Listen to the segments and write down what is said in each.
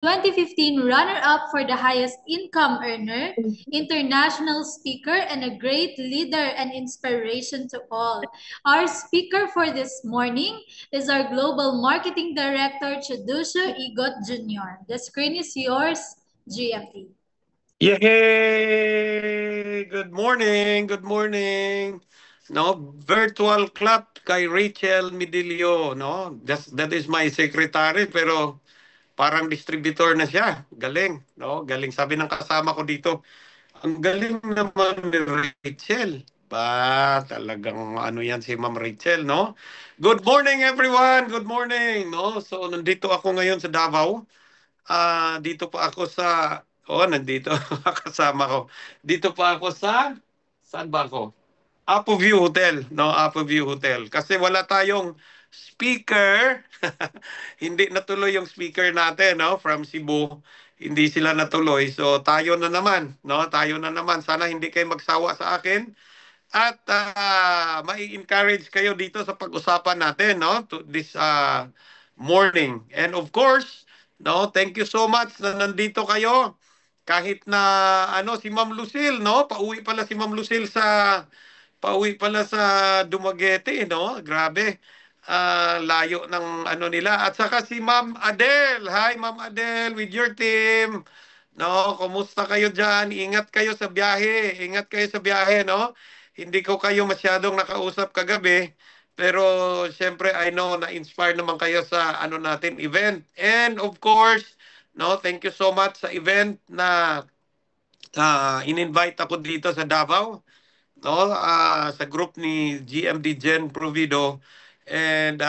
2015 runner-up for the highest income earner, international speaker, and a great leader and inspiration to all. Our speaker for this morning is our Global Marketing Director, Chidusho Igot Jr. The screen is yours, GMT. Yay! Good morning, good morning. No, virtual clap kay Rachel Midilio, no? That is my secretary pero parang distributor na siya. Galing, no? Galing sabi ng kasama ko dito. Ang galing naman ni Rachel. Ba, talagang ano yan si Ma'am Rachel, no? Good morning everyone. Good morning, no? So nandito ako ngayon sa Davao. Dito pa ako sa nandito kasama ko. Dito pa ako sa saan ba ako? Apo View Hotel, no? Apo View Hotel. Kasi wala tayong speaker. Hindi natuloy yung speaker natin, no? From Cebu. Hindi sila natuloy. So tayo na naman, no? Tayo na naman. Sana hindi kayo magsawa sa akin. At mai-encourage kayo dito sa pag-usapan natin, no? To this morning. And of course, no, thank you so much na nandito kayo. Kahit na si Ma'am Lucille, no? Pauwi pala sa Dumaguete, no? Grabe. Layo ng nila. At saka si Ma'am Adele. Hi, Ma'am Adele, with your team. No, kumusta kayo diyan? Ingat kayo sa biyahe. Ingat kayo sa biyahe, no? Hindi ko kayo masyadong nakausap kagabi, pero syempre I know na inspired naman kayo sa natin event. And of course, no, thank you so much sa event na in-invite ako dito sa Davao, no, sa group ni GMD Gen Provido. And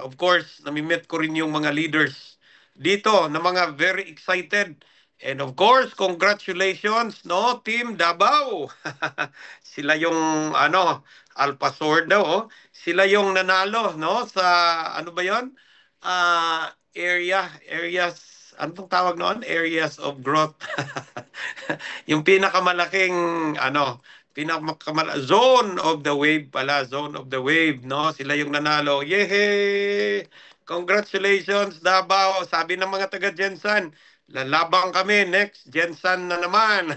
of course, nami-meet ko rin yung mga leaders dito na mga very excited. And of course, congratulations, no, Team Davao. Sila yung Alpha Sword daw, oh. Sila yung nanalo, no, sa ano ba 'yon? Areas, ano pong tawag noon? Areas of growth. Yung pinakamalaking zone of the wave pala, zone of the wave, no? Sila yung nanalo. Yehey! Congratulations, Davao. Sabi ng mga taga Jensan, lalabang kami next Jensan na naman.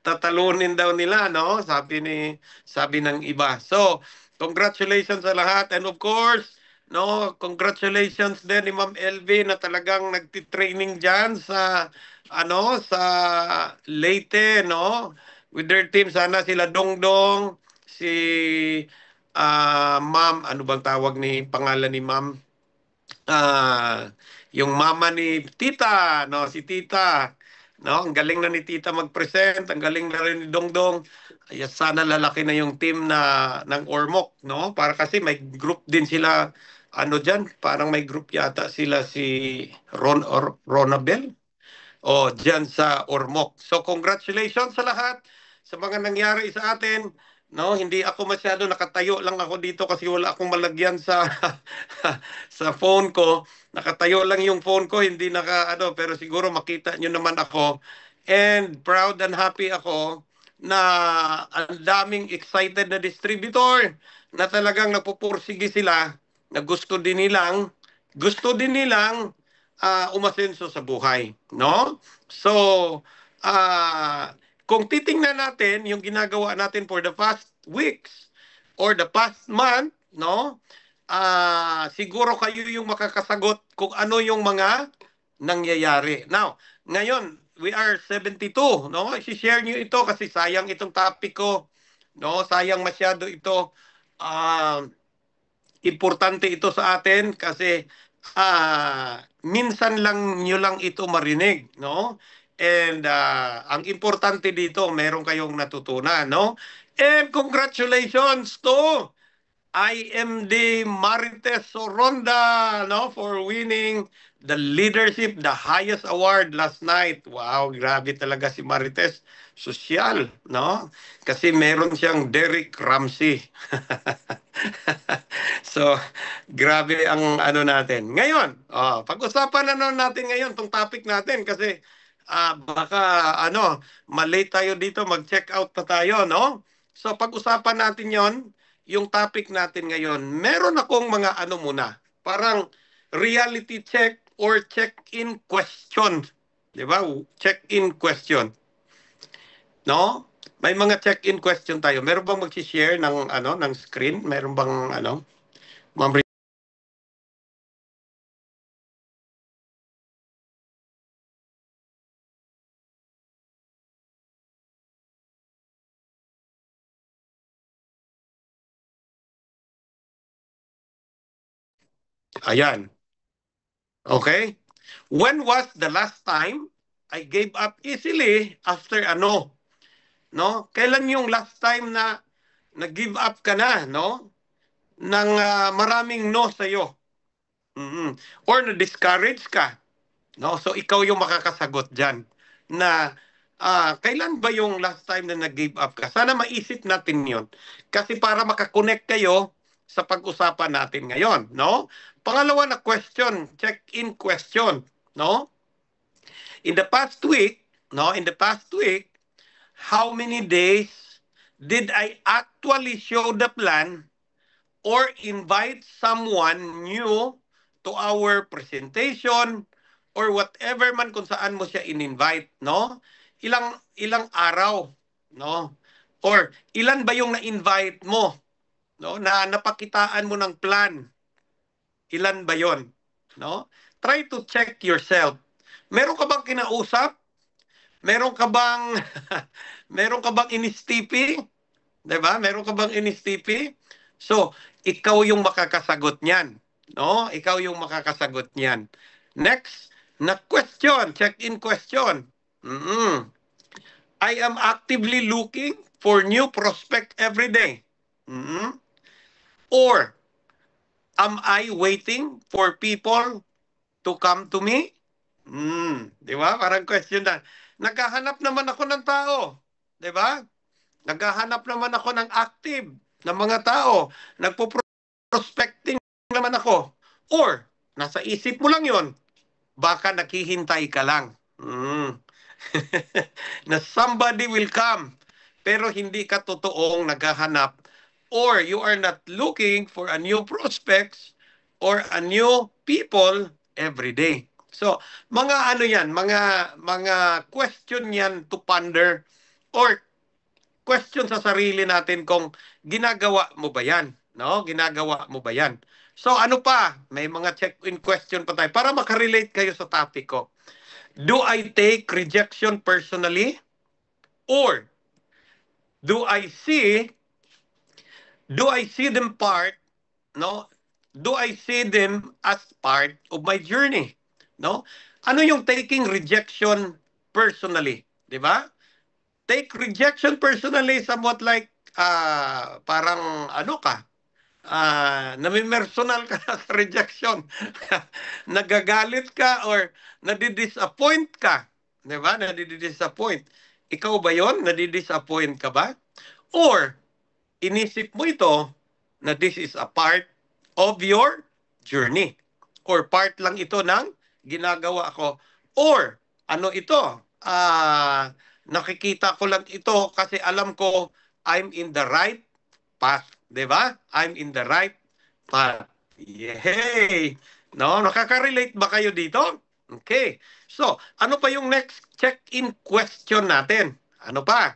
Tatalunin daw nila, no? Sabi ng iba. So, congratulations sa lahat, and of course, no, congratulations din ni Ma'am LV na talagang nagti-training diyan sa Leyte, no? With their team, sana sila Dongdong, si Ma'am, ano bang tawag ni pangalan ni Ma'am? Yung mama ni Tita, no, si Tita, no, ang galing na ni Tita mag-present, ang galing na rin ni Dongdong. Ay, sana lalaki na yung team ng Ormoc, no? Para kasi may group din sila diyan, parang may group yata sila si Ronabel o diyan sa Ormoc. So congratulations sa lahat sa mga nangyari sa atin. No, hindi ako masyado nakatayo lang ako dito kasi wala akong malagyan sa sa phone ko. Nakatayo lang yung phone ko, hindi pero siguro makita nyo naman ako. And proud and happy ako na ang daming excited na distributor na talagang napupursige sila na gusto din nilang umasenso sa buhay, no? So, kung titingnan natin yung ginagawa natin for the past weeks or the past month, no? Siguro kayo yung makakasagot kung ano yung mga nangyayari. Now, ngayon, we are 72, no? I-share niyo ito kasi sayang itong topic ko, no? Sayang masyado ito. Importante ito sa atin kasi minsan lang nyo lang ito marinig, no? And ang importante dito, meron kayong natutunan, no? And congratulations to IMD Marites Soronda, no, for winning the leadership, the highest award last night. Wow, grabe talaga si Marites. Sosyal, no? Kasi meron siyang Derek Ramsey. So, grabe ang natin. Ngayon, pag-usapan natin ngayon tong topic natin kasi baka malate tayo dito, mag-check out pa tayo, no? So, pag-usapan natin 'yon, yung topic natin ngayon. Meron akong mga muna, parang reality check or check-in question. Di ba? Check-in question. No? May mga check-in question tayo. Meron bang mag-share ng ng screen? Meron bang Ma'am? Ayan. Okay? When was the last time I gave up easily after ano? No? Kailan yung last time na nag-give up ka na, no? Ng maraming no sa iyo. Or na-discourage ka, no? So ikaw yung makakasagot diyan na kailan ba yung last time na nag-give up ka? Sana maisip natin 'yon. Kasi para makakonect kayo sa pag-usapan natin ngayon, no? Pangalawa na question, check-in question, no? In the past week, no, in the past week, how many days did I actually show the plan or invite someone new to our presentation or whatever man kung saan mo siya in-invite, no? Ilang araw, no? Or ilan ba yung na-invite mo, no? Na napakitaan mo ng plan. Ilan ba 'yon, no? Try to check yourself. Meron ka bang kinausap? Meron ka bang meron ka bang inistipi? 'Di ba? Meron ka bang inistipi? So, ikaw yung makakasagot niyan, no? Ikaw yung makakasagot niyan. Next, na question, check-in question. I am actively looking for new prospect every day. Or am I waiting for people to come to me? Di ba? Parang question na. Naghahanap naman ako ng tao. Di ba? Naghahanap naman ako ng active na mga tao. Nagpo-prospecting naman ako. Or, nasa isip mo lang yon, baka naghihintay ka lang. Na somebody will come. Pero hindi ka totoong naghahanap. Or you are not looking for a new prospects or a new people every day. So, mga ano yan, mga question yan to ponder or question sa sarili natin kung ginagawa mo ba yan, no? Ginagawa mo ba yan? So ano pa? May mga check-in question pa tayo para makarelate kayo sa topic ko. Do I take rejection personally? Or do I see them part, no? Do I see them as part of my journey? No? Ano yung taking rejection personally, 'di ba? Take rejection personally somewhat like parang ano ka, namimersonal ka sa rejection. Nagagalit ka or nadidisappoint ka. Di ba? Nadidisappoint. Ikaw ba yon? Nadidisappoint ka ba? Or inisip mo ito na this is a part of your journey. Or part lang ito ng ginagawa ko. Or ano ito? Nakikita ko lang ito kasi alam ko I'm in the right path. Di ba? I'm in the right path. Yay! No, nakaka-relate ba kayo dito? Okay. So, ano pa yung next check-in question natin? Ano pa?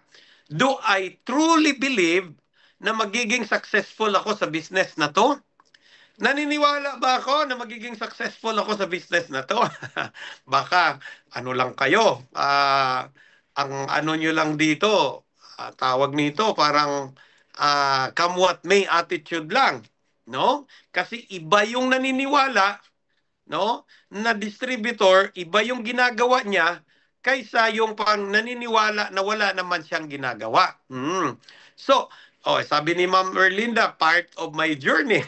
Do I truly believe na magiging successful ako sa business na to? Naniniwala ba ako na magiging successful ako sa business na to? Baka ano lang kayo, ang ano nyo lang dito, tawag nito parang come what may attitude lang, no? Kasi iba yung naniniwala, no? Na distributor, iba yung ginagawa niya kaysa yung pang naniniwala na wala naman siyang ginagawa. So, sabi ni Ma'am Erlinda, part of my journey.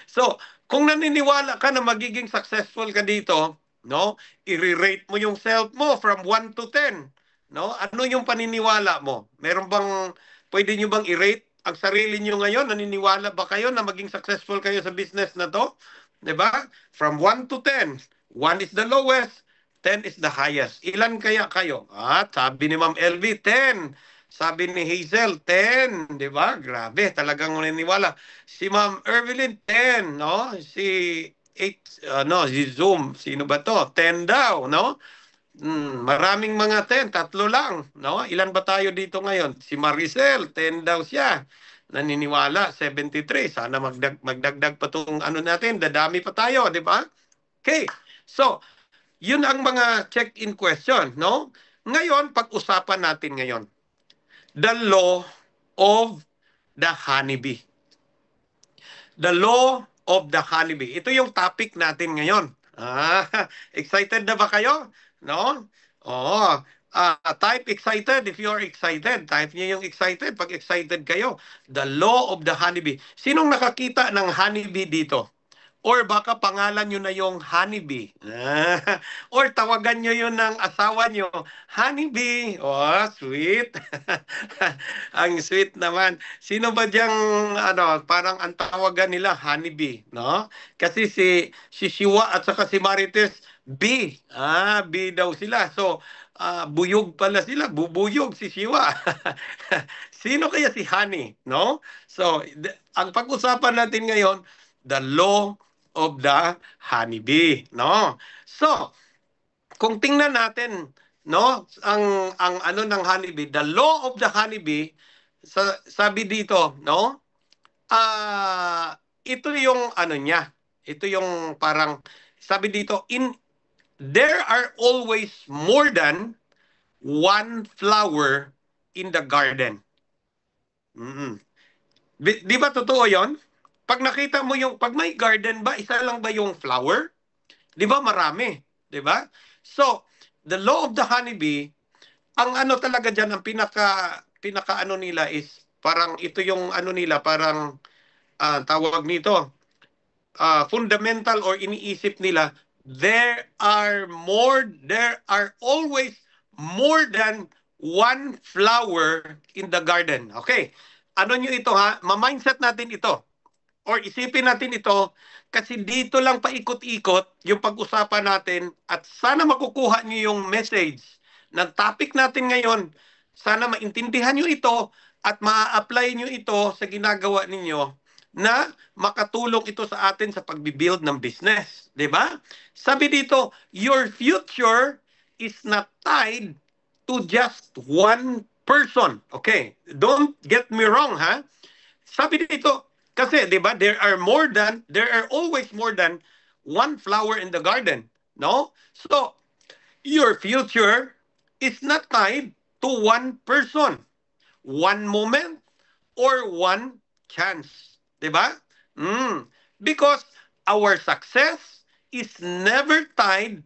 So, kung naniniwala ka na magiging successful ka dito, no? I-rate mo yung self mo from 1 to 10, no? Ano yung paniniwala mo? Meron bang pwede niyo bang i-rate ang sarili niyo ngayon? Naniniwala ba kayo na maging successful kayo sa business na to? 'Di ba? From 1 to 10. 1 is the lowest, 10 is the highest. Ilan kaya kayo? Sabi ni Ma'am LV, 10. Sabi ni Hazel, 10. Di ba? Grabe, talagang naniniwala. Si Ma'am Evelyn, 10. No? Si si Zoom, sino ba to? 10 daw, no? Maraming mga 10, tatlo lang, no? Ilan ba tayo dito ngayon? Si Maricel, 10 daw siya. Naniniwala, 73. Sana magdagdag pa tong ano natin, dadami pa tayo, di ba? Okay. So, yun ang mga check-in question, no? Ngayon, pag-usapan natin ngayon. The law of the honeybee. The law of the honeybee. Ito yung topic natin ngayon. Excited na ba kayo? No? Oo. Type excited if you're excited. Type niyo yung excited pag excited kayo. The law of the honeybee. Sinong nakakita ng honeybee dito? Or baka pangalan nyo na yung honeybee. Or tawagan nyo yun ng asawa nyo, honeybee. Oh, sweet. Ang sweet naman. Sino ba diyang, parang ang tawagan nila, honeybee, no? Kasi si Shiwa at saka si Marites, bee. Bee daw sila. So, buyog pala sila. Bubuyog si Shiwa. Sino kaya si Honey, no? So, ang pag-usapan natin ngayon, the law of the honeybee, no? So, kung tingnan natin, no, ang ano ng honeybee, the law of the honeybee, sabi dito, no? Ito yung ano niya. Ito yung parang sabi dito, there are always more than one flower in the garden. Di ba totoo 'yon? Pag nakita mo pag may garden ba, isa lang ba yung flower? Di ba marami? Di ba? So, the law of the honeybee, ang ano talaga dyan, ang pinaka ano nila is, parang ito yung ano nila, parang tawag nito, fundamental or iniisip nila, there are always more than one flower in the garden. Okay. Ano nyo ito ha? Ma-mindset natin ito. Or isipin natin ito kasi dito lang paikot-ikot yung pag-usapan natin at sana makukuha nyo yung message ng topic natin ngayon. Sana maintindihan nyo ito at ma-apply nyo ito sa ginagawa ninyo na makatulong ito sa atin sa pagbibuild ng business. Diba? Sabi dito, your future is not tied to just one person. Okay, don't get me wrong ha. Sabi dito, kasi 'di ba, there are always more than one flower in the garden, no? So, your future is not tied to one person, one moment or one chance, 'di ba? Because our success is never tied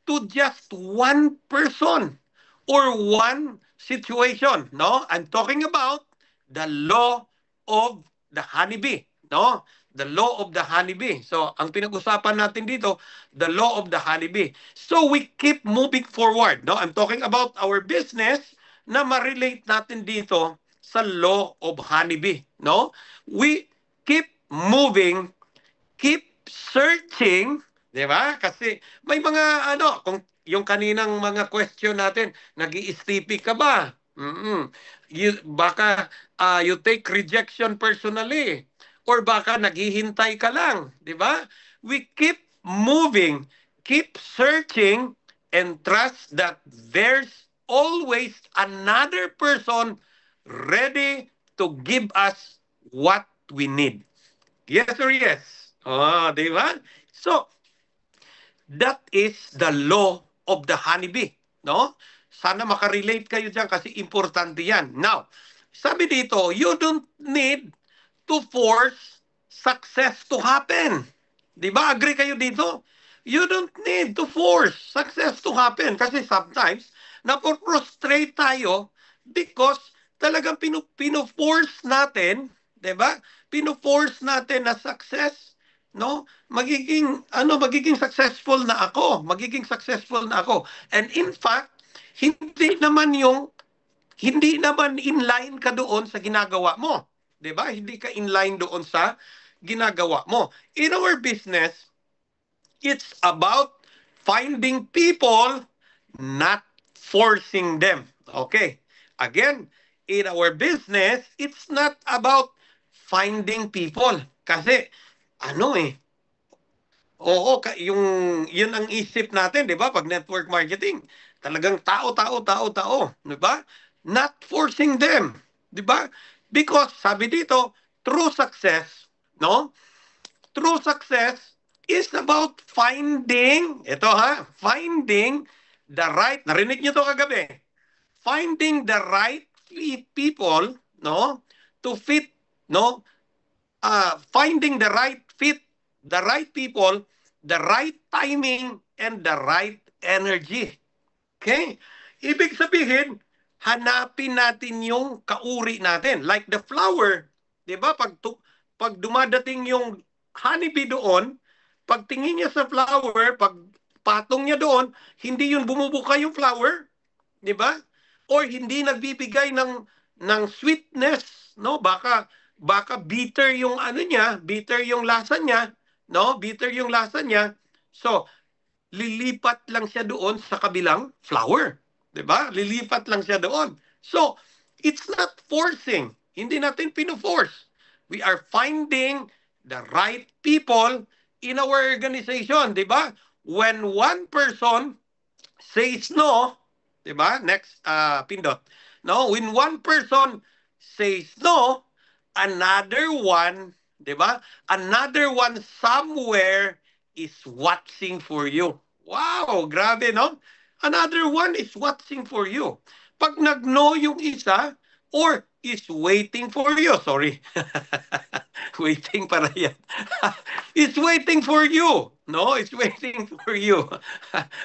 to just one person or one situation, no? I'm talking about the law of the honeybee, no? The law of the honeybee. So, ang pinag-usapan natin dito, the law of the honeybee. So, we keep moving forward, no? I'm talking about our business na ma-relate natin dito sa law of honeybee, no? We keep moving, keep searching, di ba? Kasi may mga kung yung kaninang mga question natin, nag-i-stippy ka ba? Baka you take rejection personally or baka naghihintay ka lang, di ba? We keep moving, keep searching and trust that there's always another person ready to give us what we need. Yes or yes? Di ba? So, that is the law of the honeybee, no? Sana makarelate kayo dyan kasi importante yan. Now, sabi dito, you don't need to force success to happen. Di ba? Agree kayo dito? You don't need to force success to happen kasi sometimes napo-frustrate tayo because talagang pino-force natin, di ba? Pino-force natin na success, no? Magiging successful na ako. And in fact, hindi naman in line ka doon sa ginagawa mo. 'Di ba? Hindi ka in line doon sa ginagawa mo. In our business, it's about finding people, not forcing them. Okay. Again, in our business, it's not about finding people. Kasi, Oo, yung yun ang isip natin, 'di ba? Pag network marketing, talagang tao, tao, tao, tao, 'di ba? Not forcing them, 'di ba? Because sabi dito, true success, no? True success is about finding, ito ha, finding the right, narinig niyo to kagabi, finding the right people, no? To fit, no? Finding the right fit, the right people, the right timing, and the right energy. Okay? Ibig sabihin, hanapin natin yung kauri natin. Like the flower, di ba? Pag dumadating yung honeybee doon, pag tingin niya sa flower, pag patong niya doon, hindi yun bumubuka yung flower, di ba? Or hindi nagbibigay ng sweetness, no? Baka bitter yung ano niya, bitter yung lasa niya, no? Bitter yung lasa niya. So, lilipat lang siya doon sa kabilang flower. 'Di ba? Lilipat lang siya doon. So, it's not forcing. Hindi natin pino-force. We are finding the right people in our organization, 'di ba? When one person says no, 'di ba? Next pindot. No, when one person says no, another one, 'di ba? Another one somewhere is watching for you. Wow, grabe no? Another one is watching for you. Pag nag-no yung isa, or is waiting for you. Sorry. Waiting para yan. It's waiting for you. No, it's waiting for you.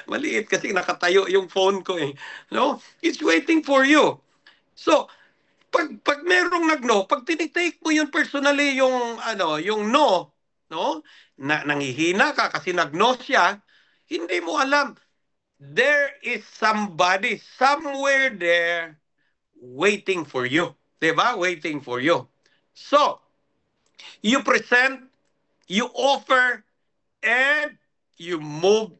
Maliit kasi nakatayo yung phone ko eh. No, it's waiting for you. So, pag merong nag-no, pag tinitake mo yun personally yung ano, yung no, no? Nangihina ka kasi nag-no siya, hindi mo alam there is somebody somewhere there waiting for you. 'Di ba? Waiting for you. So, you present, you offer, and you move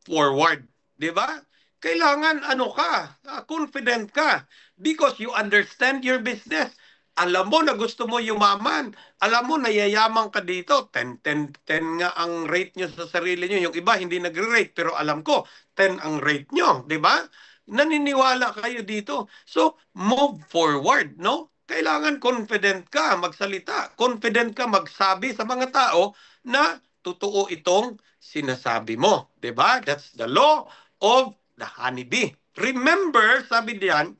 forward. Di ba? Kailangan ano ka, confident ka because you understand your business. Alam mo na gusto mo yumaman. Alam mo na yayaman ka dito. 10, 10, 10 nga ang rate nyo sa sarili nyo. Yung iba hindi nagre-rate pero alam ko 10 ang rate nyo. Di ba? Naniniwala kayo dito. So, move forward, no? Kailangan confident ka magsalita. Confident ka magsabi sa mga tao na totoo itong sinasabi mo. Diba? That's the law of the honeybee. Remember, sabi diyan,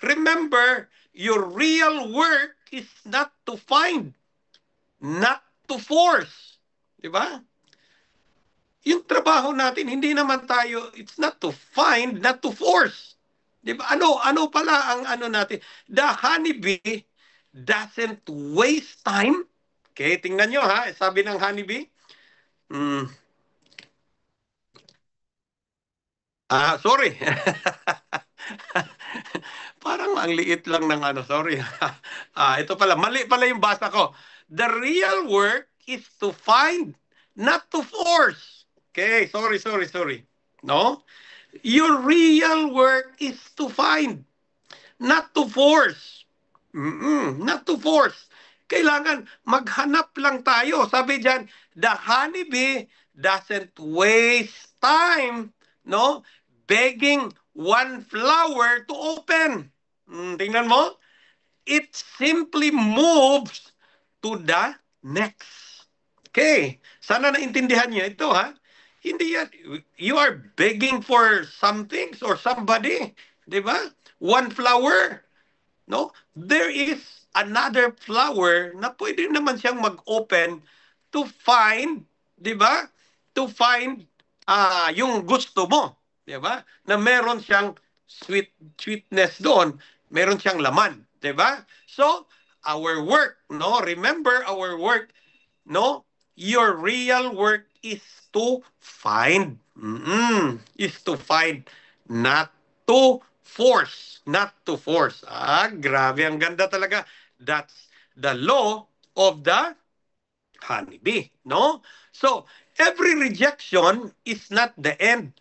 remember, your real work is not to find, not to force. Diba? Yung trabaho natin, hindi naman tayo, it's not to find, not to force. Di ba? Ano pala ang ano natin? The honeybee doesn't waste time. Okay, tingnan nyo ha, sabi ng honeybee. Sorry. Parang ang liit lang ng ano, sorry. Ito pala, mali pala yung basa ko. The real work is to find, not to force. Okay, sorry. No? Your real work is to find, not to force. Not to force. Kailangan maghanap lang tayo. Sabi diyan, the honeybee doesn't waste time, no? Begging one flower to open. Tingnan mo. It simply moves to the next. Okay. Sana naintindihan niyo ito, ha? Hindi yan. You are begging for some things or somebody. Di ba? One flower. No? There is another flower na pwede naman siyang mag-open to find, di ba? To find yung gusto mo. Di ba? Na meron siyang sweetness doon. Meron siyang laman. Di ba? So, our work, no? Remember our work, no? Your real work is to find. Is to find, not to force. Not to force. Grabe. Ang ganda talaga. That's the law of the honeybee. No? So, every rejection is not the end.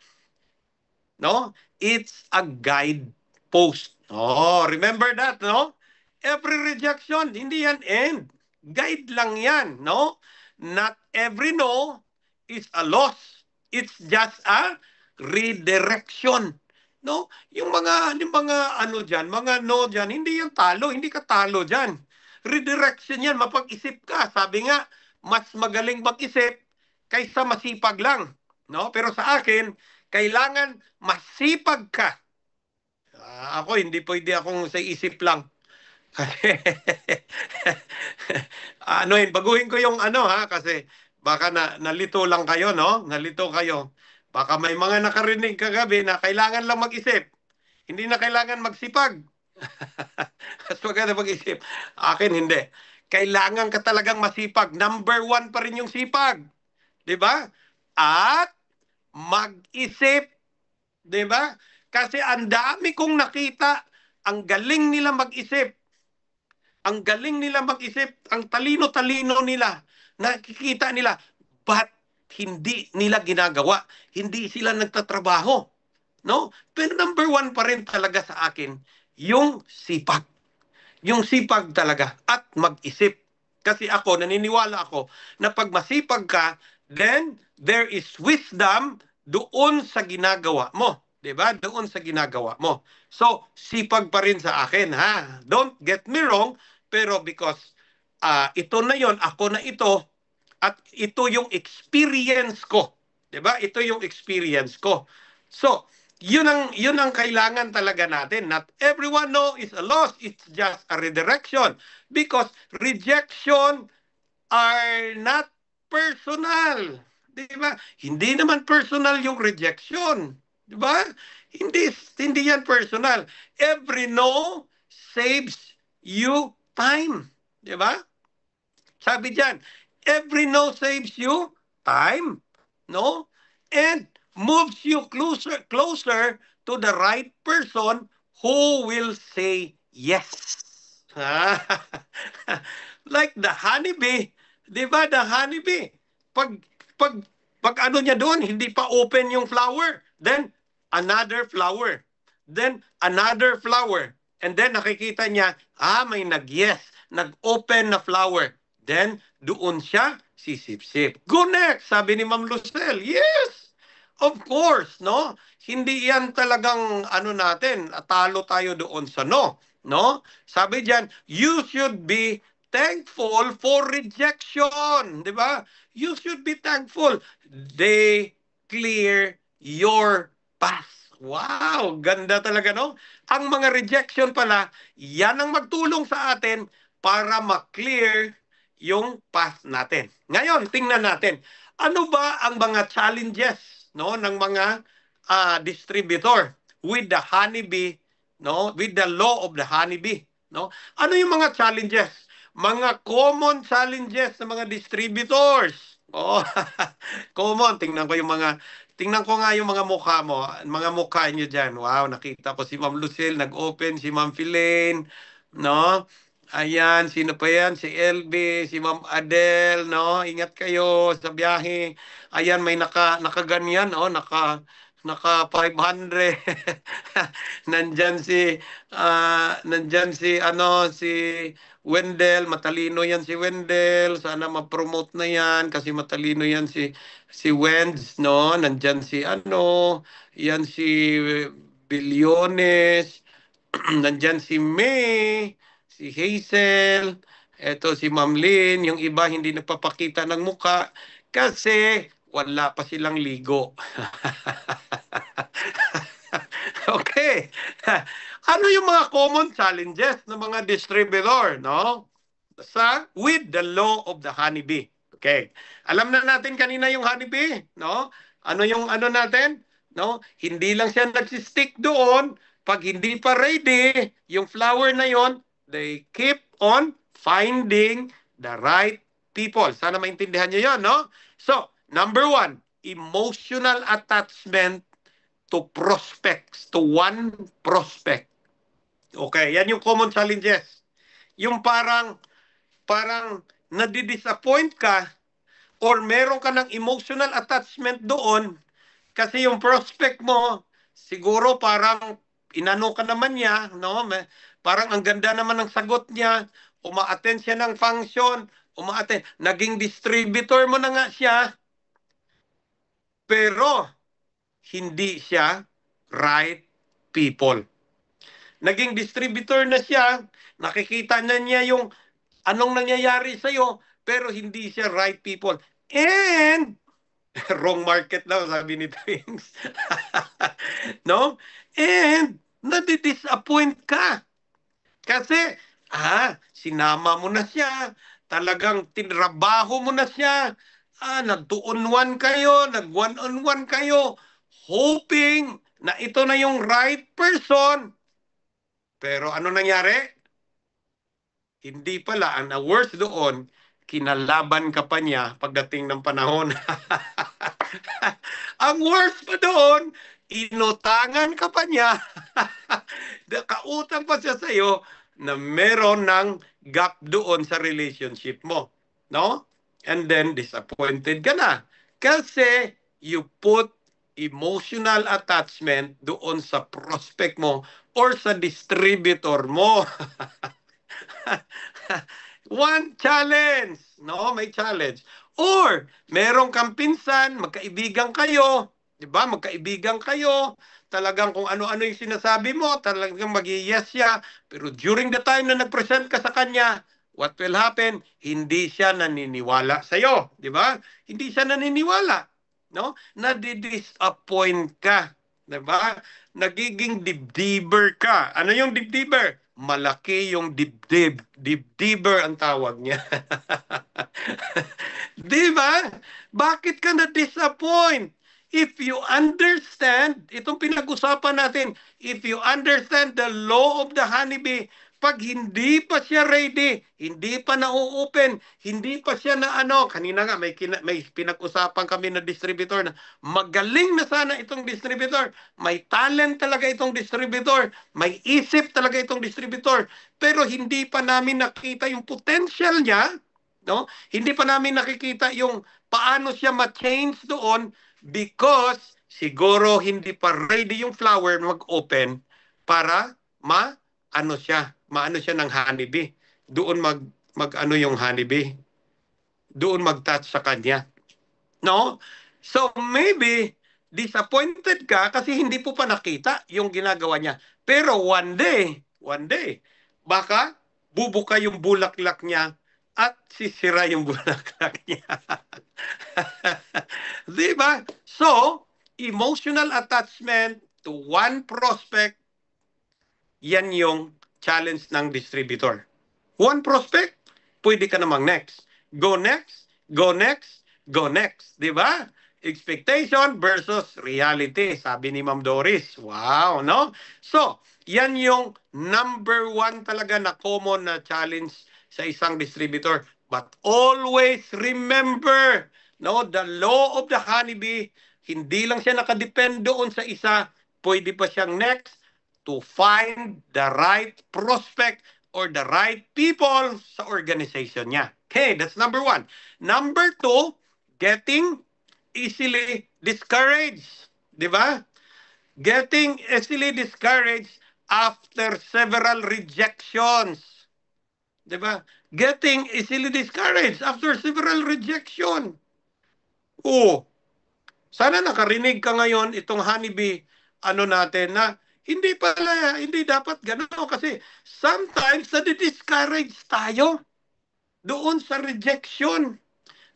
No? It's a guide post. Oh, remember that, no? Every rejection, hindi yan end. Guide lang yan, no? Not every no is a loss. It's just a redirection. No? Yung mga ano diyan, mga no diyan, hindi yan talo, hindi ka talo diyan. Redirection yan, mapag-isip ka. Sabi nga, mas magaling mag-isip kaysa masipag lang. No? Pero sa akin, kailangan masipag ka. Ako, hindi pwede akong sa isip lang. Baguhin ko yung ano ha, kasi baka nalito lang kayo, no? Nalito kayo. Baka may mga nakarinig kagabi na kailangan lang mag-isip. Hindi na kailangan magsipag. Mas maganda mag-isip. Akin, hindi. Kailangan ka talagang masipag. Number one pa rin yung sipag. Di ba? At mag-isip. Di ba? Kasi ang dami kong nakita, ang galing nila mag-isip. Ang galing nila mag-isip, ang talino-talino nila, nakikita nila, but hindi nila ginagawa, hindi sila nagtatrabaho. No? Pero number one pa rin talaga sa akin, yung sipag. Yung sipag talaga at mag-isip. Kasi ako, naniniwala ako na pag masipag ka, then there is wisdom doon sa ginagawa mo. 'Di ba? Doon sa ginagawa mo. So, sipag pa rin sa akin, ha? Don't get me wrong, pero because ito na yon, ako na ito, at ito yung experience ko. 'Di ba? Ito yung experience ko. So, yun ang kailangan talaga natin. Not everyone know is a loss. It's just a redirection. Because rejection are not personal. Di ba? Hindi naman personal yung rejection. Di ba? Hindi yan personal. Every no saves you time. Di ba? Sabi diyan, every no saves you time. No? And moves you closer to the right person who will say yes. Like the honeybee. Di ba, the honeybee? Pag, pag, pag ano niya doon, hindi pa open yung flower. Then, another flower. Then, another flower. And then, nakikita niya, may nag-yes. Nag-open na flower. Then, doon siya sisip-sip. Go next, sabi ni Ma'am Lucel. Yes! Of course, no? Hindi yan talagang ano natin, talo tayo doon sa no. No? Sabi diyan, you should be thankful for rejection. Di ba? You should be thankful. They clear your path. Wow, ganda talaga, no? Ang mga rejection pala, yan ang magtulong sa atin para ma-clear yung path natin. Ngayon, tingnan natin, ano ba ang mga challenges, no, ng mga distributor with the honeybee, no, with the law of the honeybee, no? Ano yung mga challenges? Mga common challenges ng mga distributors. Oh, common. Tingnan ko nga yung mga mukha mo, mga mukha niyo diyan. Wow, nakita ko si Ma'am Lucille nag-open, si Ma'am Philaine, no? Ayan, sino pa yan? Si LB, si Ma'am Adele, no? Ingat kayo sa biyahe. Ayan, may nakaganyan, oh, naka 500. Nandyan si Wendell, matalino yan si Wendell. Sana ma-promote na yan kasi matalino yan si Wends, no? Nandyan yan si Bilyones. Nandyan si May, si Hazel, eto si Ma'am Lynn, yung iba hindi nagpapakita ng muka kasi wala pa silang ligo. Okay. Ano yung mga common challenges ng mga distributor, no? With the law of the honeybee. Okay. Alam na natin kanina yung honeybee, no? Ano yung ano natin? No? Hindi lang siya nagsistick doon. Pag hindi pa ready, yung flower na yon, they keep on finding the right people. Sana maintindihan niyo yon, no? So, number one, emotional attachment to prospects, to one prospect. Okay, yan yung common challenges. Yung parang nadidisappoint ka or meron ka ng emotional attachment doon kasi yung prospect mo, siguro parang inano ka naman niya, no? Parang ang ganda naman ng sagot niya, uma-attend siya ng function, naging distributor mo na nga siya, pero hindi siya right people. Naging distributor na siya, nakikita na niya yung anong nangyayari sa'yo, pero hindi siya right people. And, wrong market daw, sabi ni Twins. No? And, nadi-disappoint ka. Kasi, sinama mo na siya, talagang tinrabaho mo na siya, nag-2-on-1 kayo, nag-1-on-1 kayo, hoping na ito na yung right person. Pero ano nangyari? Hindi pala. Ang worst doon, kinalaban ka pa niya pagdating ng panahon. Ang worst pa doon, inutangan ka pa niya. Kautang pa siya sa'yo na meron ng gap doon sa relationship mo. No? And then, disappointed ka na. Kasi you put emotional attachment doon sa prospect mo or sa distributor mo. One challenge. No, may challenge. Or, meron kang pinsan, magkaibigan kayo. Di ba? Magkaibigan kayo. Talagang kung ano-ano yung sinasabi mo, talagang mag-yes siya. Pero during the time na nag-present ka sa kanya, what will happen? Hindi siya naniniwala sa'yo. Di ba? Hindi siya naniniwala. No? Nadi-disappoint ka. Di ba? Nagiging dibdiber ka. Ano yung dibdiber? Malaki yung dibdib. Dibdiber ang tawag niya. Di ba? Bakit ka na-disappoint? If you understand, itong pinag-usapan natin, if you understand the law of the honeybee, pag hindi pa siya ready, hindi pa na-open, hindi pa siya na kanina nga may pinag-usapan kami na distributor na magaling na sana itong distributor, may talent talaga itong distributor, may isip talaga itong distributor, pero hindi pa namin nakita yung potential niya, no? Hindi pa namin nakikita yung paano siya ma-change doon because siguro hindi pa ready yung flower mag-open para maano siya ng honeybee. Doon mag yung honeybee. Doon mag-touch sa kanya. No? So maybe disappointed ka kasi hindi po pa nakita yung ginagawa niya. Pero one day, baka bubuka yung bulaklak niya at sisira yung bulaklak niya. Diba? So, emotional attachment to one prospect, yan yung challenge ng distributor. One prospect, pwede ka namang next. Go next, go next, go next. Diba? Expectation versus reality, sabi ni Ma'am Doris. Wow, no? So, yan yung number one talaga na common na challenge sa isang distributor. But always remember, no, the law of the honeybee, hindi lang siya nakadepend doon sa isa, pwede pa siyang next to find the right prospect or the right people sa organization niya. Okay, that's number one. Number two, getting easily discouraged. Di ba? Getting easily discouraged after several rejections. Di ba? Getting easily discouraged after several rejection. Oh, sana nakarinig ka ngayon itong honeybee natin na hindi dapat gano'n kasi sometimes nadi-discourage tayo doon sa rejection.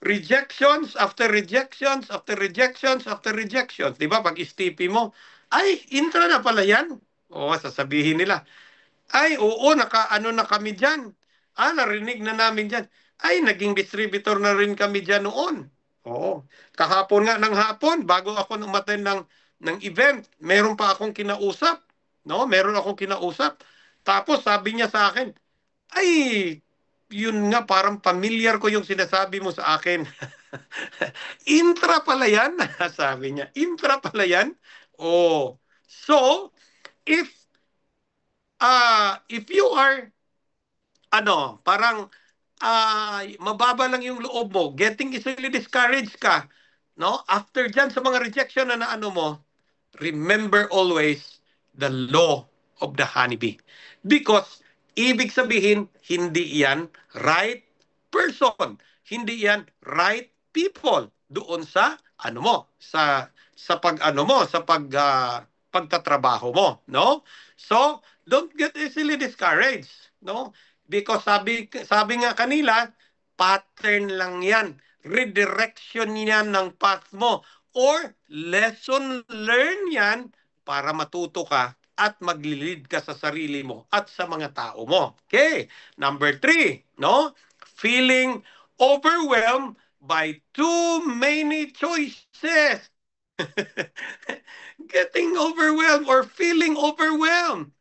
Rejections after rejections after rejections after rejections. Di ba? Pag istipi mo, ay, intra na pala yan. Oo, sasabihin nila. Ay, oo, na kami dyan. Narinig na namin dyan. Ay, naging distributor na rin kami dyan noon. Oo. Kahapon nga ng hapon, bago ako umattend ng event, meron pa akong kinausap. No? Meron akong kinausap. Tapos sabi niya sa akin, ay, yun nga, parang familiar ko yung sinasabi mo sa akin. Intra pala yan, sabi niya. Intra pala yan. Oh. So, if you are parang mababa lang yung loob mo, getting easily discouraged ka, no? After dyan sa mga rejection na mo, remember always the law of the honeybee. Because ibig sabihin, hindi yan right person. Hindi yan right people doon sa ano mo, sa pagtatrabaho mo, no? So, don't get easily discouraged, no? Because sabi nga kanila, pattern lang 'yan. Redirection 'yan ng path mo or lesson learn 'yan para matuto ka at maglilid ka sa sarili mo at sa mga tao mo. Okay. Number 3, no? Feeling overwhelmed by too many choices. Getting overwhelmed or feeling overwhelmed.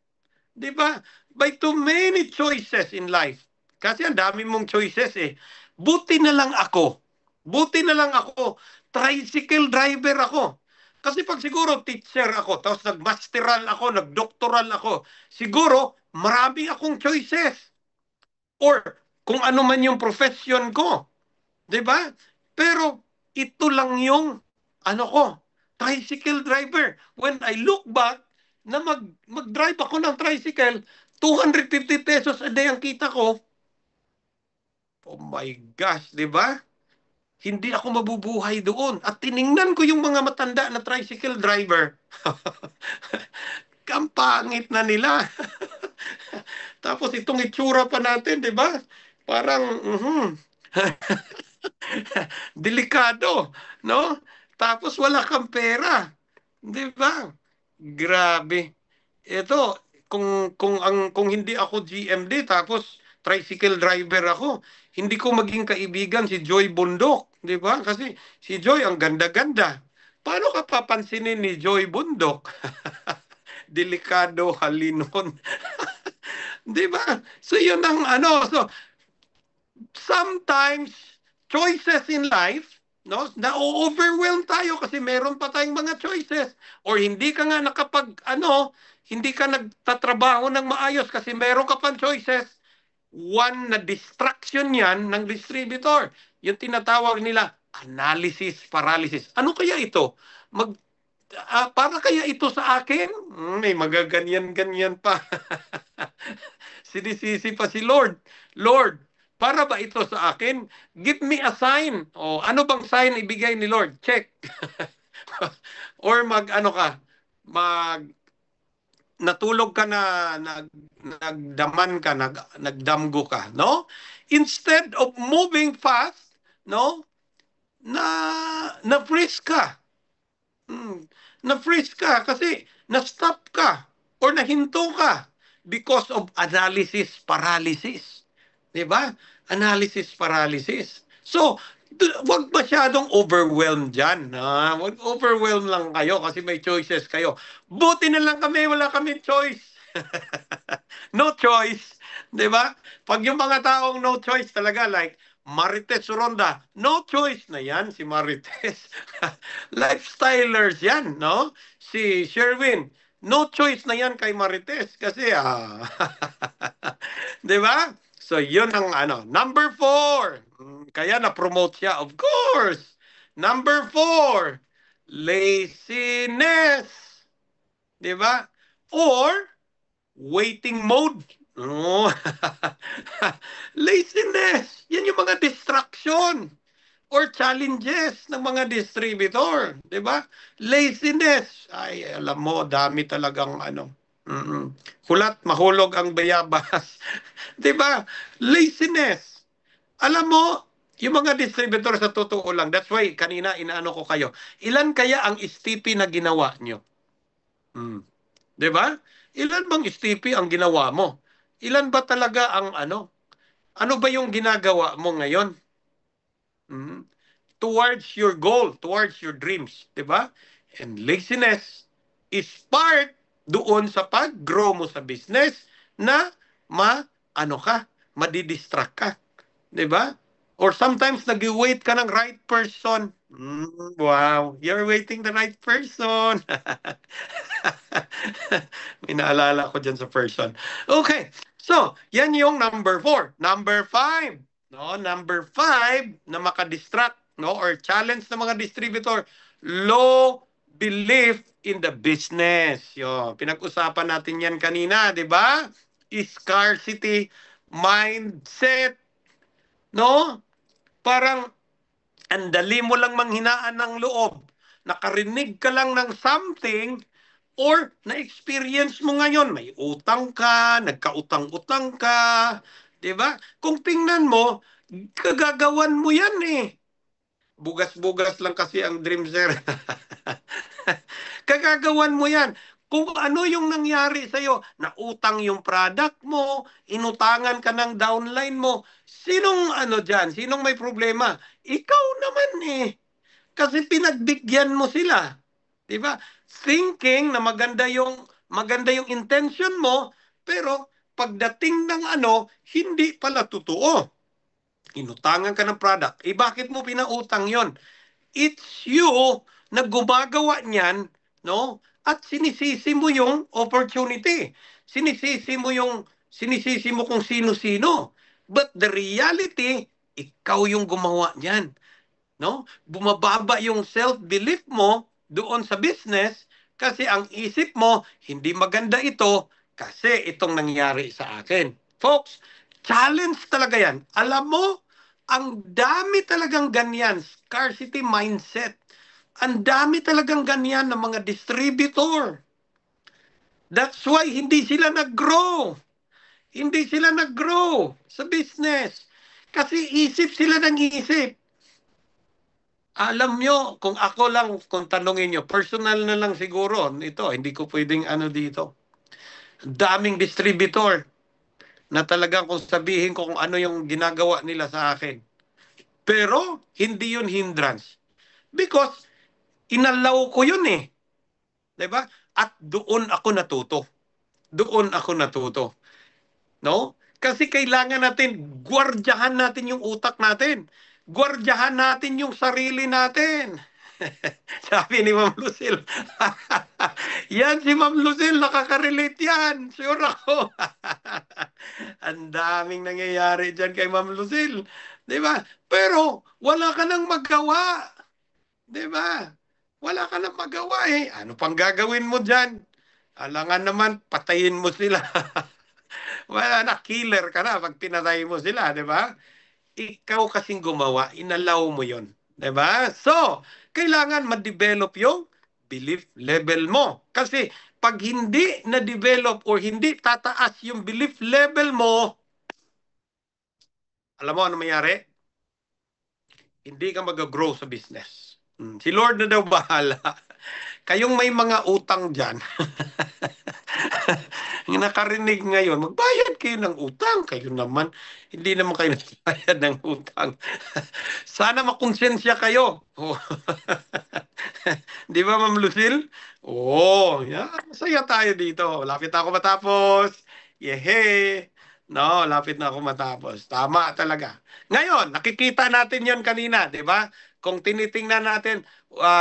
Di ba? By too many choices in life. Kasi ang dami mong choices eh. Buti na lang ako. Buti na lang ako. Tricycle driver ako. Kasi pag siguro teacher ako, tapos nagmasteral ako, nagdoktoral ako, siguro marami akong choices. Or kung ano man yung profession ko. 'Di ba? Pero ito lang yung ano ko, tricycle driver. When I look back na mag-drive ako ng tricycle, 250 pesos a day ang kita ko. Oh my gosh, 'di ba? Hindi ako mabubuhay doon. At tiningnan ko yung mga matanda na tricycle driver. Ang pangit na nila. Tapos itong itsura pa natin, 'di ba? Parang delikado, no? Tapos wala kang pera, 'di ba? Grabe. Ito, kung hindi ako GMD tapos tricycle driver ako, hindi ko maging kaibigan si Joy Bundok, 'di ba? Kasi si Joy ang ganda-ganda. Paano ka papansinin ni Joy Bundok? Delikado halinon. 'Di ba? So yun ang ano, so sometimes choices in life, no, na-overwhelm tayo kasi meron pa tayong mga choices or hindi ka nga hindi ka nagtatrabaho ng maayos kasi meron ka pang choices. One na distraction yan ng distributor. Yung tinatawag nila analysis paralysis. Ano kaya ito? Para kaya ito sa akin? May magaganyan-ganyan pa. Sinisisi pa si Lord. Lord, para ba ito sa akin? Give me a sign. O, ano bang sign ibigay ni Lord? Check. Or ano ka, mag natulog ka na nagdaman ka, nagdamgo ka, no? Instead of moving fast, no? Na-freeze ka. Na-freeze ka kasi na-stop ka or nahinto ka because of analysis paralysis. 'Di ba? Analysis paralysis. So, wag masyadong overwhelmed dyan. Wag overwhelmed lang kayo kasi may choices kayo. Buti na lang kami, wala kami choice. No choice. 'Di ba? Pag yung mga taong no choice talaga, like Marites Ronda, no choice na yan si Marites. Lifestylers yan, no? Si Sherwin, no choice na yan kay Marites kasi 'di ba? So yun ang ano. Number 4. Kaya na-promote siya, of course. Number 4, laziness. 'Di ba? Or waiting mode. Oh. Laziness. Yan yung mga distraction or challenges ng mga distributor, 'di ba? Laziness. Ay, alam mo, dami talagang ano. Hulat mahulog ang bayabas. 'Di ba? Laziness. Alam mo, yung mga distributor sa totoo lang, that's why kanina inaano ko kayo. Ilan kaya ang STP na ginawa nyo? 'Di ba? Ilan bang STP ang ginawa mo? Ilan ba talaga ang ano? Ano ba yung ginagawa mo ngayon? Towards your goal, towards your dreams, 'di ba? And laziness is part doon sa pag-grow mo sa business na madidistract ka, 'di ba? Or sometimes nag-wait ka ng right person. Wow, you're waiting the right person. May naalala ko dyan sa person. Okay, so yan yung number 4. Number 5, no? Number 5 na makadistract, no? Or challenge ng mga distributor, low belief in the business. Yo, pinag-usapan natin yan kanina, di ba? Scarcity mindset, no? Parang ang dali mo lang manghinaan ng loob, nakarinig ka lang ng something, or na-experience mo ngayon, may utang ka, nagkautang-utang ka, di ba? Kung tingnan mo, kagagawan mo yan eh. Bugas-bugas lang kasi ang dream, sir. Kagagawan mo yan. Kung ano yung nangyari sa'yo, nautang yung product mo, inutangan ka ng downline mo, sinong ano dyan? Sinong may problema? Ikaw naman eh. Kasi pinagbigyan mo sila. Di ba? Thinking na maganda yung intention mo, pero pagdating ng ano, hindi pala totoo. Inutangan ka ng product. Eh bakit mo pinautang yon? It's you na gumagawa niyan, no? At sinisisi mo yung opportunity. Sinisisi mo kung sino-sino. But the reality, ikaw yung gumawa niyan, no? Bumababa yung self-belief mo doon sa business kasi ang isip mo, hindi maganda ito kasi itong nangyari sa akin. Folks, challenge talaga yan. Alam mo, ang dami talagang ganyan, scarcity mindset. Ang dami talagang ganyan ng mga distributor. That's why hindi sila nag-grow. Hindi sila nag-grow sa business. Kasi isip sila ng isip. Alam nyo, kung ako lang, kung tanongin nyo, personal na lang siguro, ito, hindi ko pwedeng ano dito. Daming distributor na talagang kung sabihin ko kung ano yung ginagawa nila sa akin. Pero, hindi yun hindrance. Because, inalaw ko yun eh. 'Di ba? At doon ako natuto. Doon ako natuto. No? Kasi kailangan natin, gwardyahan natin yung utak natin. Gwardyahan natin yung sarili natin. Sabi ni Ma'am Lucille. Yan si Ma'am Lucille, nakaka-relate yan. Sure ako. Ang daming nangyayari dyan kay Ma'am Lucille. Di ba? Pero wala ka nang magawa. Di ba? Wala ka nang magawa eh. Ano pang gagawin mo dyan? Alangan naman, patayin mo sila. Wala na, killer ka na pag pinatay mo sila, di ba? Ikaw kasing gumawa, inalaw mo yon, di ba? So, kailangan ma-develop yung belief level mo. Kasi pag hindi na-develop or hindi tataas yung belief level mo, alam mo ano mayari? Hindi ka mag-grow sa business. Si Lord na daw bahala. Kayong may mga utang dyan, nakarinig ngayon, magbayad kayo ng utang. Kayo naman, hindi naman kayo nagbayad ng utang. Sana makonsensya kayo. Oh. Di ba, Ma'am Lucille? Oo, yeah, masaya tayo dito. Lapit na ako matapos. Yehe! No, lapit na ako matapos. Tama talaga. Ngayon, nakikita natin yon kanina, di ba? Kung tinitingnan natin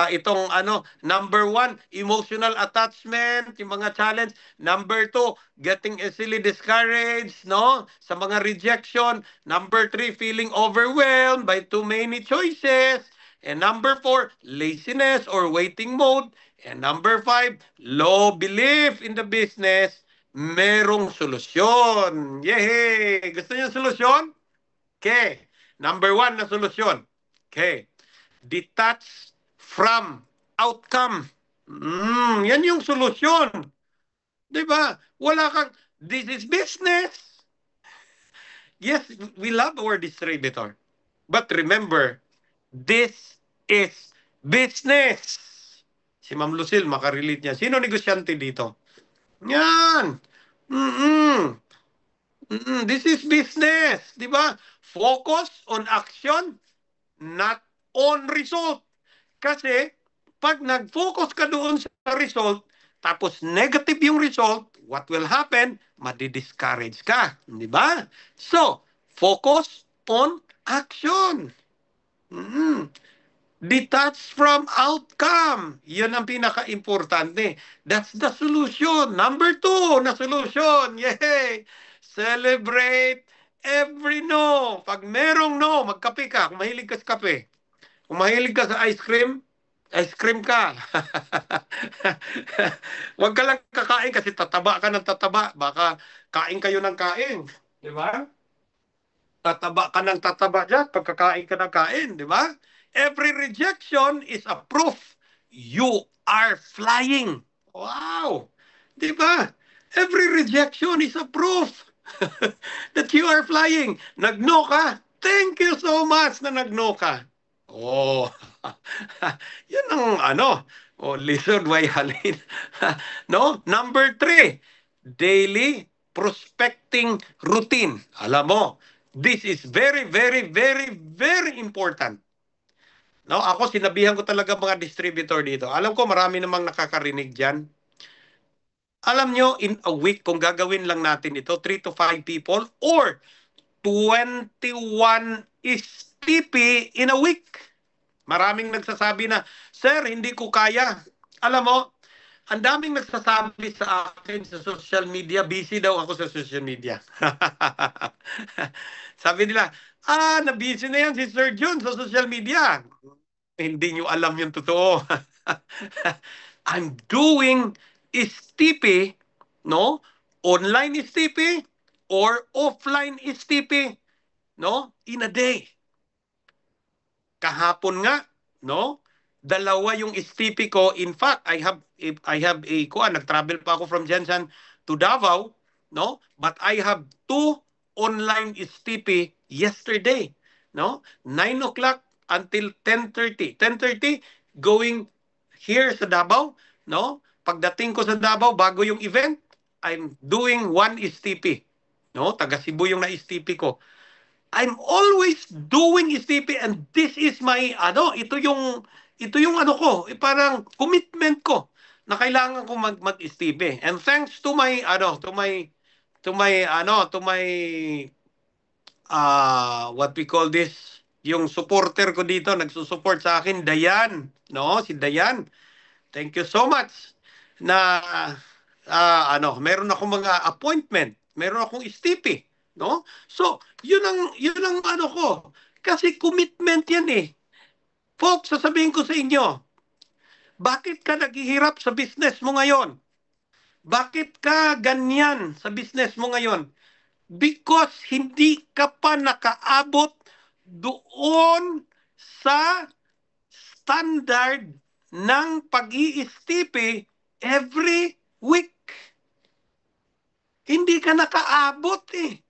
itong ano, number one, emotional attachment, yung mga challenge. Number two, getting easily discouraged, no? Sa mga rejection. Number three, feeling overwhelmed by too many choices. And number four, laziness or waiting mode. And number five, low belief in the business. Merong solusyon. Yehey! Gusto niyo solusyon? Okay. Number one na solusyon. Okay. Detach from outcome. Yan yung solusyon. Diba? Wala kang, this is business. Yes, we love our distributor. But remember, this is business. Si Ma'am Lucille, makarelate niya. Sino negosyante dito? Yan. Mm-mm. This is business. Di ba? Focus on action, not on result. Kasi, pag nag-focus ka doon sa result, tapos negative yung result, what will happen? Madi-discourage ka. Di ba? So, focus on action. Detach from outcome. Yan ang pinaka-importante. That's the solution. Number two na solution. Yay! Celebrate every no. Pag merong no, magkape ka. Kung mahilig ka sa kape. Kung mahilig ka sa ice cream ka. Huwag ka lang kakain kasi tataba ka ng tataba. Baka kain kayo ng kain. Di ba? Tataba ka ng tataba dyan pagkakain ka ng kain. Di ba? Every rejection is a proof you are flying. Wow! Di ba? Every rejection is a proof that you are flying. Nag-no ka. Thank you so much na nag-no ka. Oh, yun ang ano. Oh, listen, why halin? No? Number 3, daily prospecting routine. Alam mo, this is very, very, very, very important. No, ako sinabihan ko talaga mga distributor dito. Alam ko marami namang nakakarinig diyan. Alam nyo, in a week, kung gagawin lang natin ito, 3 to 5 people or 21 STP in a week. Maraming nagsasabi na, Sir, hindi ko kaya. Alam mo, ang daming nagsasabi sa akin sa social media, busy daw ako sa social media. Sabi nila, na-busy na yan si Sir Jun sa social media. Hindi nyo alam yung totoo. I'm doing STP, no? Online STP or offline STP, no? In a day. Kahapon nga, no? Dalawa yung STP ko. In fact, I have a nag-travel pa ako from Jensen to Davao, no? But I have 2 online STP yesterday, no? 9 o'clock until 10:30. 10:30 going here sa Davao, no? Pagdating ko sa Davao bago yung event, I'm doing 1 STP. No, taga Cebu yung na-STP ko. I'm always doing STP and this is my ito yung ano ko, parang commitment ko na kailangan ko mag-STP. And thanks to my what we call this, yung supporter ko dito, nagsusupport sa akin, Dayan, no? Si Dayan. Thank you so much na meron akong mga appointment, meron akong STP, no? So, yun ang ano ko. Kasi commitment yan eh. Folks, sasabihin ko sa inyo, bakit ka naghihirap sa business mo ngayon? Bakit ka ganyan sa business mo ngayon? Because hindi ka pa nakaabot doon sa standard ng pag-i-STP every week. Hindi ka nakaabot eh.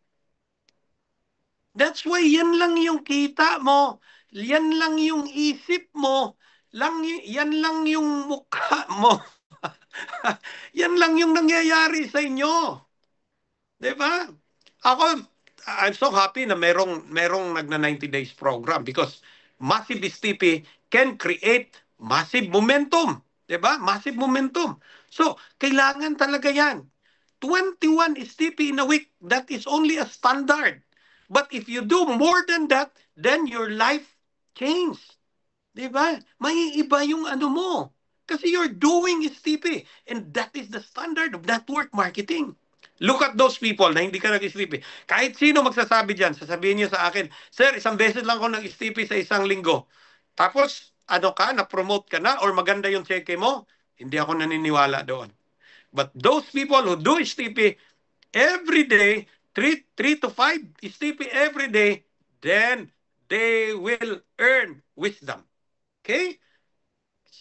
That's why yan lang yung kita mo. Yan lang yung isip mo. Yan lang yung mukha mo. Yan lang yung nangyayari sa inyo. Diba? Ako, I'm so happy na merong nagna 90 days program because massive STP can create massive momentum. Diba? Massive momentum. So, kailangan talaga yan. 21 STP in a week, that is only a standard. But if you do more than that, then your life change. Diba? May iba yung ano mo. Kasi you're doing STP. And that is the standard of network marketing. Look at those people na hindi ka nag-STP. Kahit sino magsasabi dyan, sasabihin niyo sa akin, Sir, isang beses lang ako nag-STP sa isang linggo. Tapos, na-promote ka na or maganda yung cheque mo, hindi ako naniniwala doon. But those people who do STP every day, 3 to 5 STP every day, then they will earn wisdom. Okay?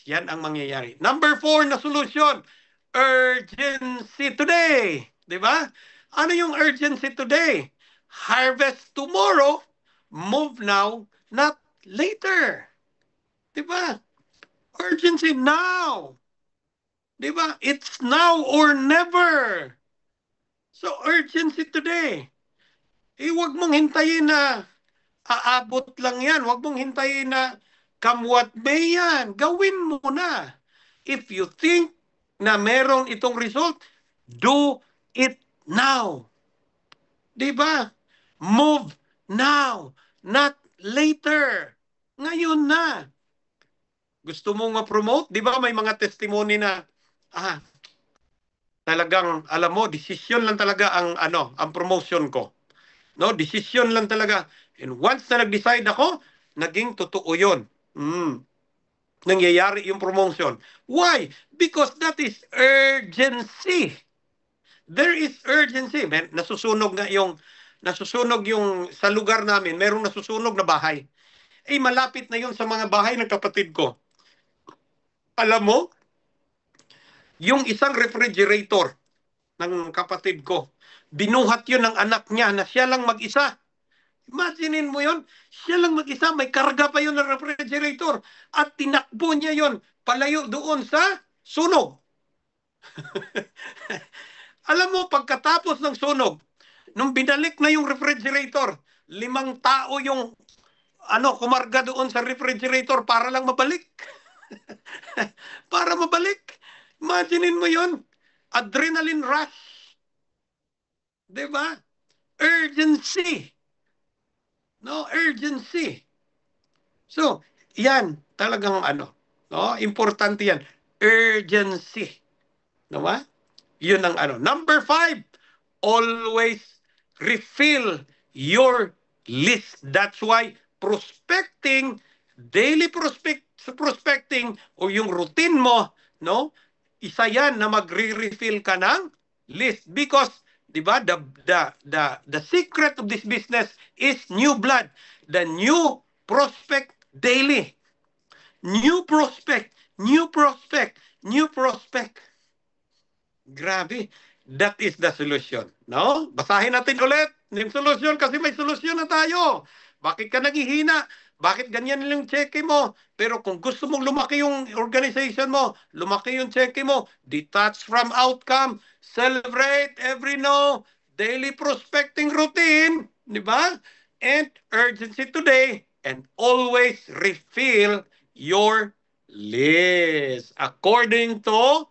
Yan ang mangyayari. Number 4 na solution, urgency today. Diba? Ano yung urgency today? Harvest tomorrow, move now, not later. Diba? Urgency now. Diba? It's now or never. So, urgency today. Huwag mong hintayin na aabot lang yan. Huwag mong hintayin na come what may yan. Gawin mo na. If you think na meron itong result, do it now. Diba? Move now, not later. Ngayon na. Gusto mong ma-promote? Diba may mga testimony na, talagang, alam mo, desisyon lang talaga ang promotion ko. No, desisyon lang talaga. And once na nag-decide ako, naging totoo yun. Nangyayari yung promotion. Why? Because that is urgency. There is urgency. Nasusunog yung sa lugar namin, merong nasusunog na bahay. Eh, malapit na yun sa mga bahay ng kapatid ko. Alam mo, yung isang refrigerator ng kapatid ko, binuhat yun ng anak niya na siya lang mag-isa. Imaginein mo yun, siya lang mag-isa, may karga pa yun ng refrigerator at tinakbo niya yun palayo doon sa sunog. Alam mo, pagkatapos ng sunog, nung binalik na yung refrigerator, 5 tao yung kumarga doon sa refrigerator para lang mabalik. Para mabalik. Imaginein mo yun. Adrenaline rush. Diba? Urgency. No, urgency. So, yan talagang no, importante yan. Urgency. No ba? Yun ang Number 5, always refill your list. That's why prospecting, daily prospecting o yung routine mo, no? Isa yan na magre-refill ka ng list because 'di ba the secret of this business is new blood, the new prospect daily. New prospect, new prospect, new prospect. Grabe. That is the solution. No? Basahin natin ulit yung solution kasi may solusyon na tayo. Bakit ka naghihina? Bakit ganyan yung cheque mo? Pero kung gusto mong lumaki yung organization mo, lumaki yung cheque mo, detach from outcome, celebrate every no, daily prospecting routine, di ba? And urgency today, and always refill your list. According to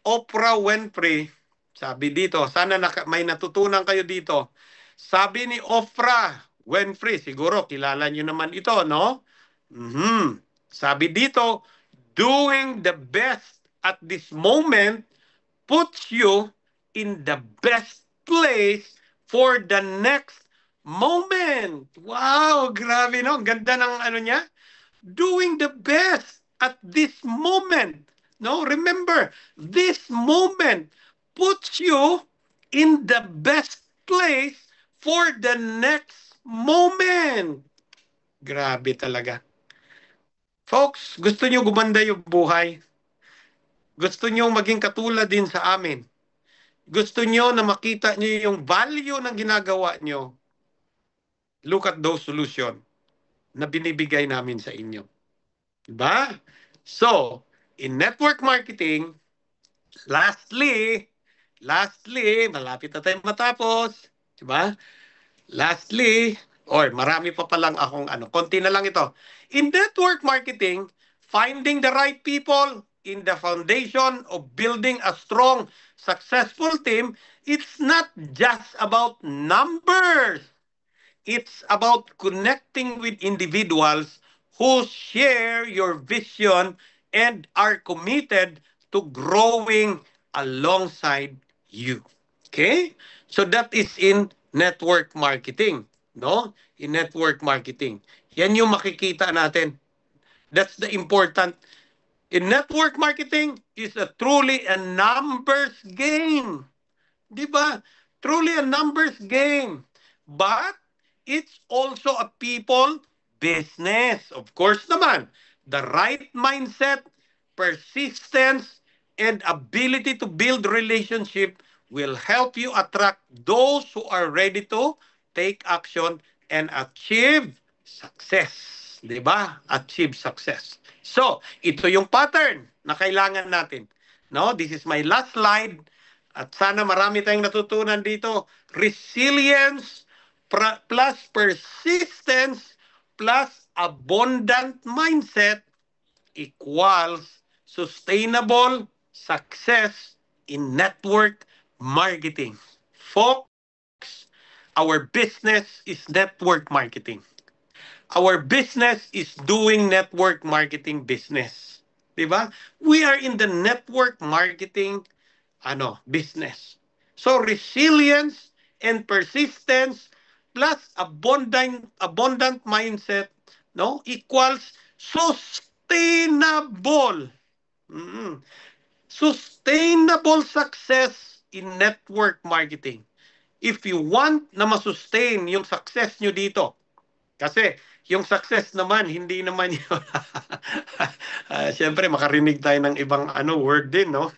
Oprah Winfrey, sabi dito, sana may natutunan kayo dito. Sabi ni Oprah Winfrey, siguro kilala niyo naman ito, no? Sabi dito, doing the best at this moment puts you in the best place for the next moment. Wow, grabe no. Ganda ng niya. Doing the best at this moment. No, remember, this moment puts you in the best place for the next moment. Grabe talaga. Folks, gusto nyo gumanda yung buhay? Gusto nyo maging katulad din sa amin? Gusto nyo na makita nyo yung value ng ginagawa nyo? Look at those solution na binibigay namin sa inyo. Diba? So, in network marketing, lastly, malapit na tayo matapos. Diba? Lastly, marami pa palang akong konti na lang ito. In network marketing, finding the right people in the foundation of building a strong, successful team, it's not just about numbers. It's about connecting with individuals who share your vision and are committed to growing alongside you. Okay? So that is in network marketing, no? In network marketing. Yan yung makikita natin. That's the important. In network marketing is truly a numbers game. Di ba? Truly a numbers game. But it's also a people business. Of course naman, the right mindset, persistence, and ability to build relationship will help you attract those who are ready to take action and achieve success. Di ba? Achieve success. So, ito yung pattern na kailangan natin. No, this is my last slide. At sana marami tayong natutunan dito. Resilience plus persistence plus abundant mindset equals sustainable success in network marketing. Folks, our business is network marketing. Our business is doing network marketing business. Diba? We are in the network marketing business. So resilience and persistence plus abundant mindset equals sustainable. Sustainable success in network marketing. If you want na ma-sustain yung success nyo dito, Kasi yung success naman, hindi naman yun. Siyempre, makarinig tayo ng ibang word din, no?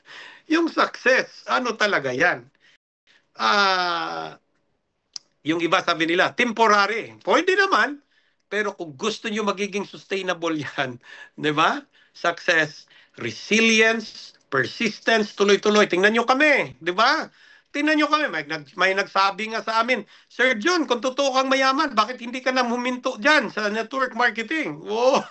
Yung success, ano talaga yan? Yung iba sabi nila, temporary. Pwede naman, pero kung gusto nyo magiging sustainable yan, di ba? Success, resilience, persistence, tuloy-tuloy. Tingnan nyo kami, di ba? Tingnan nyo kami, may nagsabi nga sa amin, Sir John, kung totoo kang mayaman, bakit hindi ka na huminto dyan sa network marketing? Oh,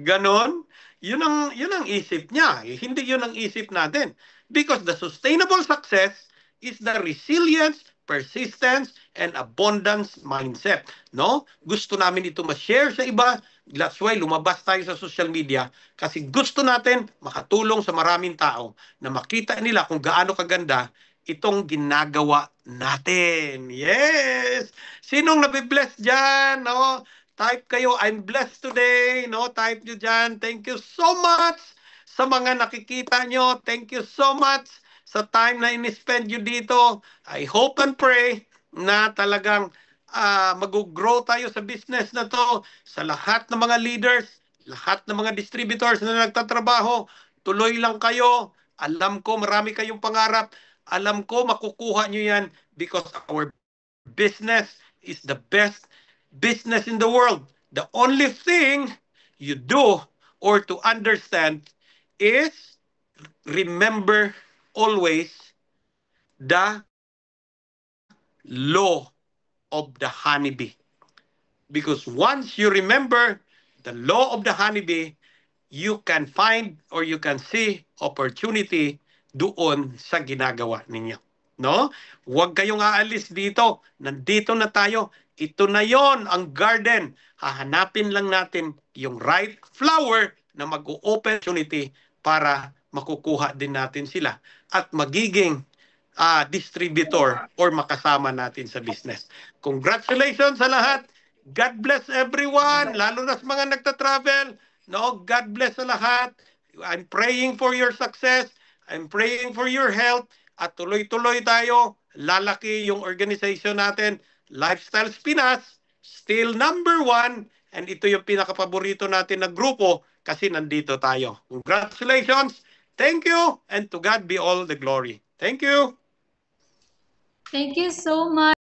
ganon. Yun ang isip niya. Hindi yun ang isip natin. Because the sustainable success is the resilience, persistence, and abundance mindset. No? Gusto namin ito ma-share sa iba. That's why lumabas tayo sa social media kasi gusto natin makatulong sa maraming tao na makita nila kung gaano kaganda itong ginagawa natin. Yes! Sinong nabibless dyan? No? Type kayo, I'm blessed today. No? Type nyo dyan. Thank you so much sa mga nakikita nyo. Thank you so much sa time na in-spend nyo dito. I hope and pray na talagang mag-grow tayo sa business na to. Sa lahat ng mga leaders, lahat ng mga distributors na nagtatrabaho, tuloy lang kayo. Alam ko marami kayong pangarap. Alam ko makukuha nyo yan because our business is the best business in the world. The only thing you do or to understand is remember always the law of the honeybee. Because once you remember the law of the honeybee, you can find or you can see opportunity doon sa ginagawa ninyo. No? Huwag kayong aalis dito. Nandito na tayo. Ito na yon ang garden. Hahanapin lang natin yung right flower na mag-open opportunity para makukuha din natin sila at magiging distributor or makasama natin sa business. Congratulations sa lahat. God bless everyone, lalo na sa mga nagta-travel. No, God bless sa lahat. I'm praying for your success. I'm praying for your health. At tuloy-tuloy tayo. Lalaki yung organization natin. Lifestyles Pinas, still number 1. And ito yung pinakapaborito natin na grupo kasi nandito tayo. Congratulations. Thank you. And to God be all the glory. Thank you. Thank you so much.